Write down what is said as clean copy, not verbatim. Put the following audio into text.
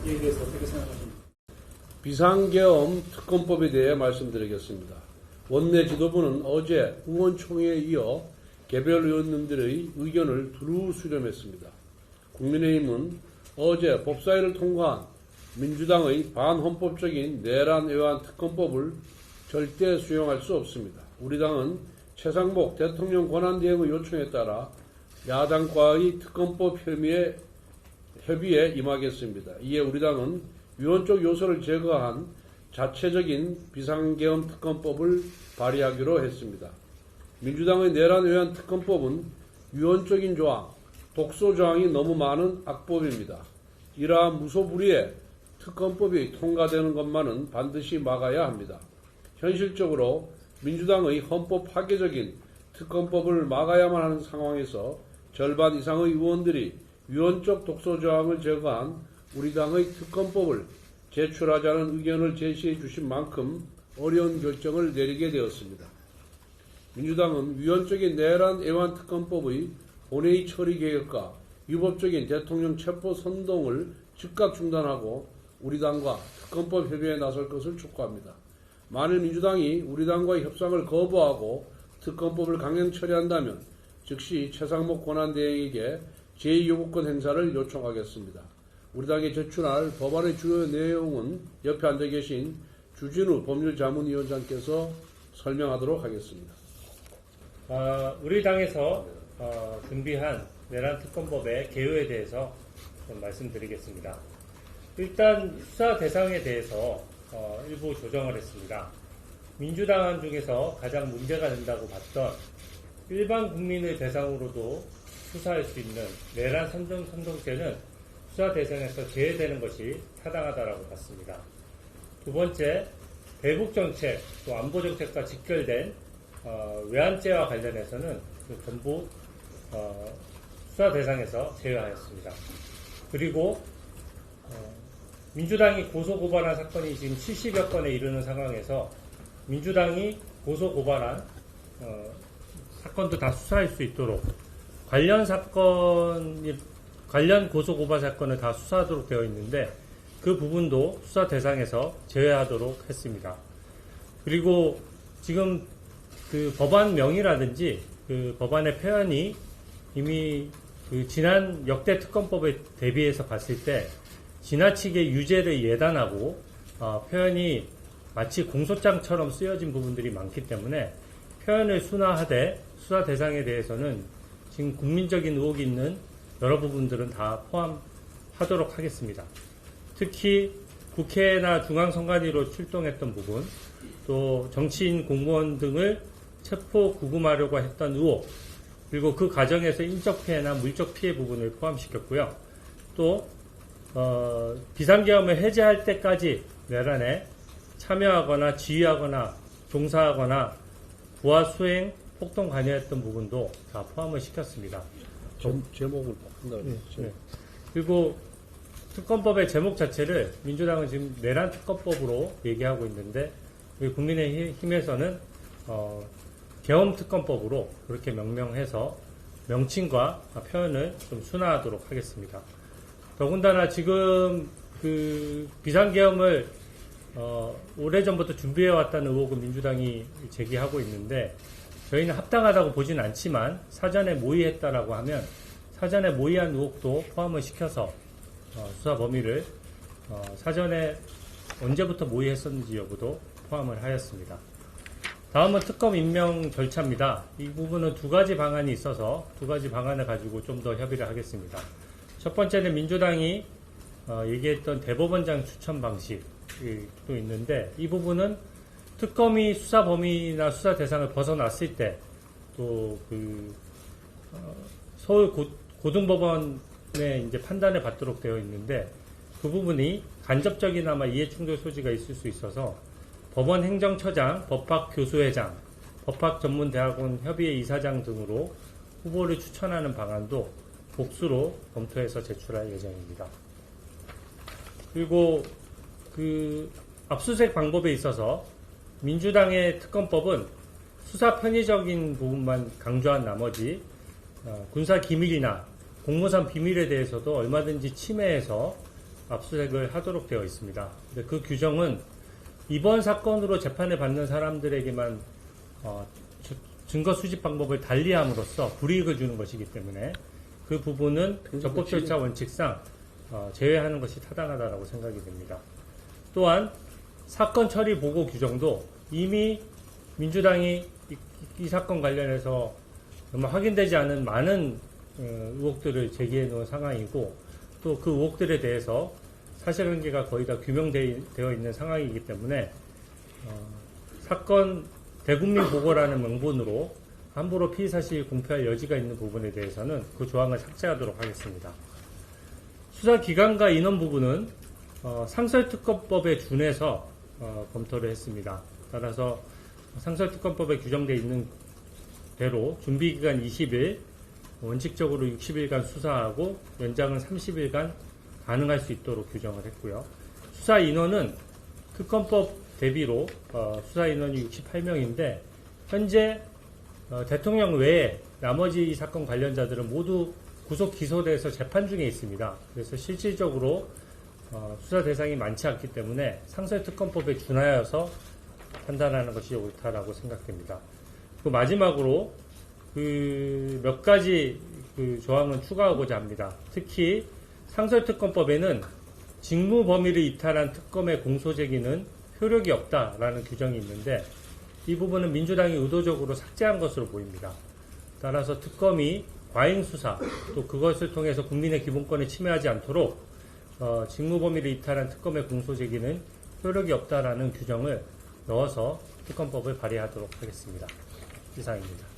이에 대해서 어떻게 생각하십니까? 비상계엄 특검법에 대해 말씀드리겠습니다. 원내 지도부는 어제 의원총회에 이어 개별 의원님들의 의견을 두루 수렴했습니다. 국민의힘은 어제 법사위를 통과한 민주당의 반헌법적인 내란 외환 특검법을 절대 수용할 수 없습니다. 우리 당은 최상목 대통령 권한대행의 요청에 따라 야당과의 특검법 협의에 임하겠습니다. 이에 우리 당은 위헌적 요소를 제거한 자체적인 비상계엄 특검법을 발의하기로 했습니다. 민주당의 내란 외환 특검법은 위헌적인 조항, 독소 조항이 너무 많은 악법입니다. 이러한 무소불위의 특검법이 통과되는 것만은 반드시 막아야 합니다. 현실적으로 민주당의 헌법 파괴적인 특검법을 막아야만 하는 상황에서 절반 이상의 의원들이 위헌적 독소 조항을 제거한 우리 당의 특검법을 제출하자는 의견을 제시해 주신 만큼 어려운 결정을 내리게 되었습니다. 민주당은 위헌적인 내란 애완 특검법의 본회의 처리 계획과 위법적인 대통령 체포 선동을 즉각 중단하고 우리 당과 특검법 협의에 나설 것을 촉구합니다. 만일 민주당이 우리 당과의 협상을 거부하고 특검법을 강행 처리한다면 즉시 최상목 권한대행에게 제2요구권 행사를 요청하겠습니다. 우리 당이 제출할 법안의 주요 내용은 옆에 앉아 계신 주진우 법률자문위원장께서 설명하도록 하겠습니다. 우리 당에서 준비한 내란 특검법의 개요에 대해서 좀 말씀드리겠습니다. 일단 수사 대상에 대해서 일부 조정을 했습니다. 민주당 중에서 가장 문제가 된다고 봤던 일반 국민의 대상으로도 수사할 수 있는 내란 선동죄는 수사 대상에서 제외되는 것이 타당하다고 봤습니다. 두 번째, 대북정책, 또 안보정책과 직결된 외환죄와 관련해서는 전부 수사 대상에서 제외하였습니다. 그리고 민주당이 고소고발한 사건이 지금 70여 건에 이르는 상황에서 민주당이 고소고발한 사건도 다 수사할 수 있도록 관련 고소고발 사건을 다 수사하도록 되어 있는데 그 부분도 수사 대상에서 제외하도록 했습니다. 그리고 지금 그 법안명이라든지 그 법안의 표현이 이미 그 지난 역대 특검법에 대비해서 봤을 때 지나치게 유죄를 예단하고 표현이 마치 공소장처럼 쓰여진 부분들이 많기 때문에 표현을 순화하되 수사 대상에 대해서는 지금 국민적인 의혹이 있는 여러 부분들은 다 포함하도록 하겠습니다. 특히 국회나 중앙선관위로 출동했던 부분, 또 정치인, 공무원 등을 체포 구금하려고 했던 의혹, 그리고 그 과정에서 인적 피해나 물적 피해 부분을 포함시켰고요. 또 비상계엄을 해제할 때까지 내란에 참여하거나 지휘하거나 종사하거나 부하 수행, 폭동 관여했던 부분도 다 포함을 시켰습니다. 제목을 바꾼다고 했죠. 네. 그리고 특검법의 제목 자체를 민주당은 지금 내란 특검법으로 얘기하고 있는데 우리 국민의힘에서는 계엄 특검법으로 그렇게 명명해서 명칭과 표현을 좀 순화하도록 하겠습니다. 더군다나 지금 그 비상계엄을 오래전부터 준비해왔다는 의혹을 민주당이 제기하고 있는데 저희는 합당하다고 보진 않지만 사전에 모의했다라고 하면 사전에 모의한 의혹도 포함을 시켜서 수사 범위를 사전에 언제부터 모의했었는지 여부도 포함을 하였습니다. 다음은 특검 임명 절차입니다. 이 부분은 두 가지 방안이 있어서 두 가지 방안을 가지고 좀 더 협의를 하겠습니다. 첫 번째는 민주당이 얘기했던 대법원장 추천 방식도 있는데 이 부분은 특검이 수사 범위나 수사 대상을 벗어났을 때 또 그 서울 고등법원의 이제 판단을 받도록 되어 있는데 그 부분이 간접적이나마 이해충돌 소지가 있을 수 있어서 법원 행정처장, 법학교수회장, 법학전문대학원 협의회 이사장 등으로 후보를 추천하는 방안도 복수로 검토해서 제출할 예정입니다. 그리고 그 압수수색 방법에 있어서 민주당의 특검법은 수사 편의적인 부분만 강조한 나머지 군사 기밀이나 공무상 비밀에 대해서도 얼마든지 침해해서 압수수색을 하도록 되어 있습니다. 근데 그 규정은 이번 사건으로 재판을 받는 사람들에게만 증거 수집 방법을 달리함으로써 불이익을 주는 것이기 때문에 그 부분은 적법 절차 원칙상 제외하는 것이 타당하다고 생각이 됩니다. 또한 사건 처리 보고 규정도 이미 민주당이 이 사건 관련해서 확인되지 않은 많은 의혹들을 제기해 놓은 상황이고 또 그 의혹들에 대해서 사실관계가 거의 다 규명되어 있는 상황이기 때문에 사건 대국민 보고라는 명분으로 함부로 피의 사실 공표할 여지가 있는 부분에 대해서는 그 조항을 삭제하도록 하겠습니다. 수사기관과 인원 부분은 상설특검법에 준해서 검토를 했습니다. 따라서 상설특검법에 규정되어 있는 대로 준비기간 20일, 원칙적으로 60일간 수사하고 연장은 30일간 가능할 수 있도록 규정을 했고요. 수사 인원은 특검법 대비로 수사 인원이 68명인데 현재 대통령 외에 나머지 이 사건 관련자들은 모두 구속 기소돼서 재판 중에 있습니다. 그래서 실질적으로 수사 대상이 많지 않기 때문에 상설특검법에 준하여서 판단하는 것이 옳다라고 생각됩니다. 그 마지막으로 그 몇 가지 그 조항은 추가하고자 합니다. 특히 상설특검법에는 직무 범위를 이탈한 특검의 공소제기는 효력이 없다라는 규정이 있는데 이 부분은 민주당이 의도적으로 삭제한 것으로 보입니다. 따라서 특검이 과잉 수사 또 그것을 통해서 국민의 기본권을 침해하지 않도록 직무 범위를 이탈한 특검의 공소제기는 효력이 없다라는 규정을 넣어서 특검법을 발의하도록 하겠습니다. 이상입니다.